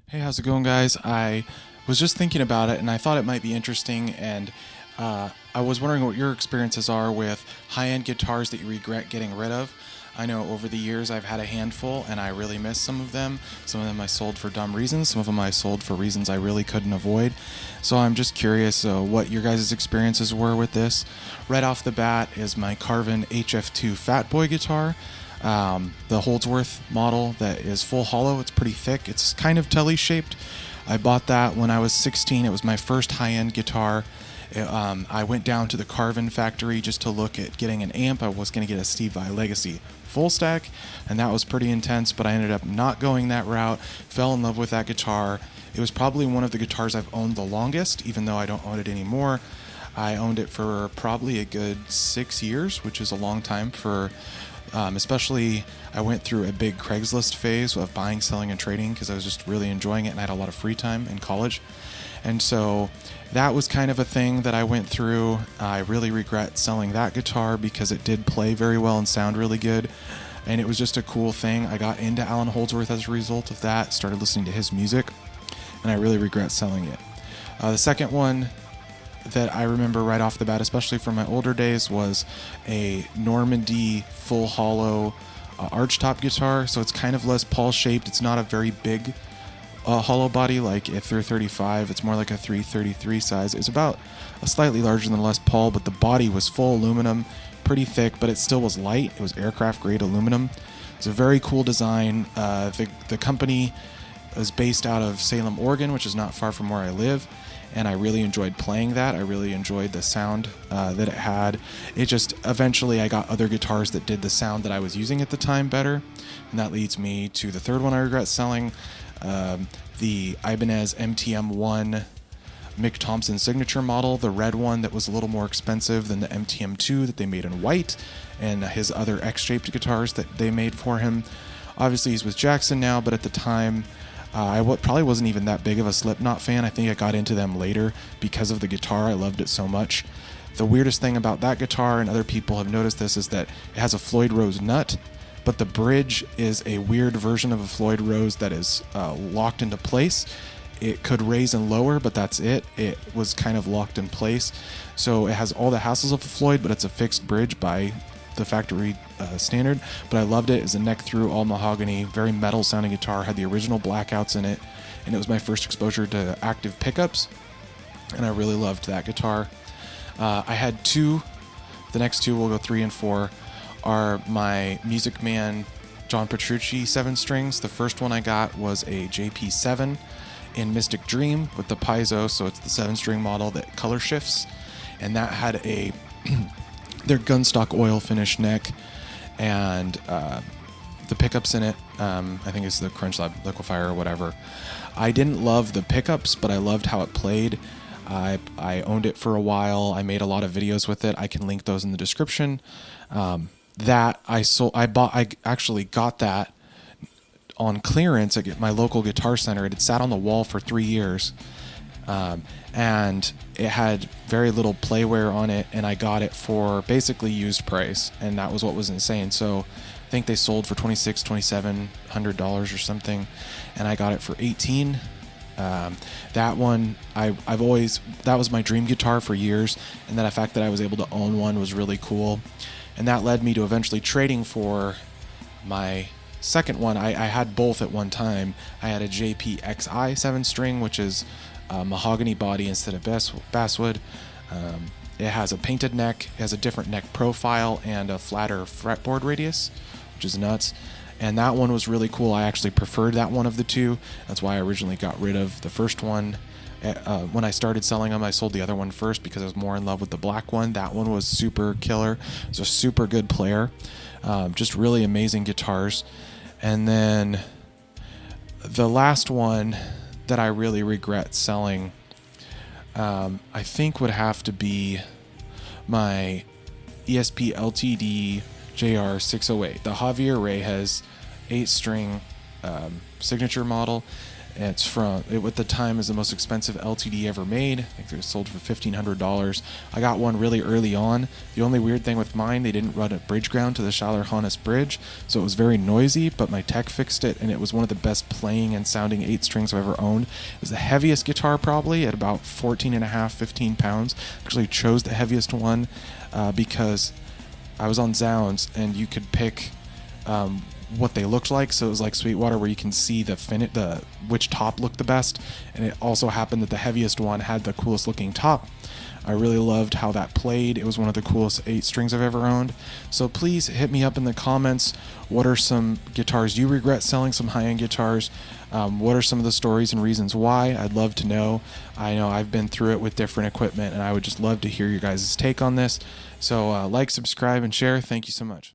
Hey, how's it going, guys? I was just thinking about it and I thought it might be interesting, and I was wondering what your experiences are with high-end guitars that you regret getting rid of. I know over the years I've had a handful and I really miss some of them. Some of them I sold for dumb reasons, some of them I sold for reasons I really couldn't avoid. So I'm just curious what your guys' experiences were with this. Right off the bat is my Carvin HF2 Fatboy guitar. The Holdsworth model that is full hollow. It's pretty thick. It's kind of telly shaped. I bought that when I was 16. It was my first high-end guitar. I went down to the Carvin factory just to look at getting an amp. I was going to get a Steve Vai Legacy full stack, and that was pretty intense, but I ended up not going that route. Fell in love with that guitar. It was probably one of the guitars I've owned the longest, even though I don't own it anymore. I owned it for probably a good 6 years, which is a long time for... especially, I went through a big Craigslist phase of buying, selling, and trading because I was just really enjoying it and I had a lot of free time in college. And so that was kind of a thing that I went through. I really regret selling that guitar because it did play very well and sound really good. And it was just a cool thing. I got into Allan Holdsworth as a result of that, started listening to his music, and I really regret selling it. The second one that I remember right off the bat, especially from my older days, was a Normandy full hollow Archtop guitar. So it's kind of Les Paul shaped. It's not a very big hollow body like a 335. It's more like a 333 size. It's about slightly larger than Les Paul, but the body was full aluminum, pretty thick, but it still was light. It was aircraft grade aluminum. It's a very cool design. The company is based out of Salem, Oregon, which is not far from where I live. And I really enjoyed playing that. I really enjoyed the sound that it had. It just, eventually I got other guitars that did the sound that I was using at the time better. And that leads me to the third one I regret selling, the Ibanez MTM1 Mick Thompson signature model, the red one that was a little more expensive than the MTM2 that they made in white, and his other X-shaped guitars that they made for him. Obviously he's with Jackson now, but at the time, probably wasn't even that big of a Slipknot fan. I think I got into them later because of the guitar. I loved it so much. The weirdest thing about that guitar, and other people have noticed this, is that it has a Floyd Rose nut, but the bridge is a weird version of a Floyd Rose that is locked into place. It could raise and lower, but that's it. It was kind of locked in place. So it has all the hassles of a Floyd, but it's a fixed bridge by the factory standard. But I loved it. It's a neck through, all mahogany, very metal sounding guitar, had the original blackouts in it, and it was my first exposure to active pickups, and I really loved that guitar. I had two. The next two, will go 3 and 4, are my MusicMan John Petrucci 7 strings. The first one I got was a JP7 in Mystic Dream with the piezo, so it's the 7-string model that color shifts, and that had a their gunstock oil finish neck, and the pickups in it, I think it's the Crunch Lab liquefier or whatever. I didn't love the pickups, but I loved how it played. I owned it for a while. I made a lot of videos with it. I can link those in the description. That I sold. I actually got that on clearance at my local Guitar Center. It had sat on the wall for 3 years. And it had very little playwear on it, and I got it for basically used price, and that was what was insane. So I think they sold for $2,700 or something, and I got it for $18. That one, that was my dream guitar for years, and the fact that I was able to own one was really cool, and that led me to eventually trading for my second one. I had both at one time. I had a JPXI 7-string, which is mahogany body instead of basswood. It has a painted neck, it has a different neck profile, and a flatter fretboard radius, which is nuts. And that one was really cool. I actually preferred that one of the two. That's why I originally got rid of the first one. When I started selling them, I sold the other one first because I was more in love with the black one. That one was super killer. It was a super good player. Just really amazing guitars. And then the last one that I really regret selling, I think would have to be my ESP LTD JR608, the Javier Reyes 8-string signature model. It's from it at the time is the most expensive LTD ever made. I think it was sold for $1,500. I got one really early on. The only weird thing with mine, they didn't run a bridge ground to the Schaller-Hannes bridge, so it was very noisy, but my tech fixed it, and it was one of the best playing and sounding 8 strings I've ever owned. It was the heaviest guitar probably at about 14 and a half, 15 pounds. Actually chose the heaviest one because I was on Zounds, and you could pick what they looked like. So it was like Sweetwater, where you can see which top looked the best, and it also happened that the heaviest one had the coolest looking top. I really loved how that played. It was one of the coolest 8 strings I've ever owned. So please hit me up in the comments. What are some guitars you regret selling, some high-end guitars? What are some of the stories and reasons why? I'd love to know. I know I've been through it with different equipment, and I would just love to hear your guys' take on this. So like, subscribe, and share. Thank you so much.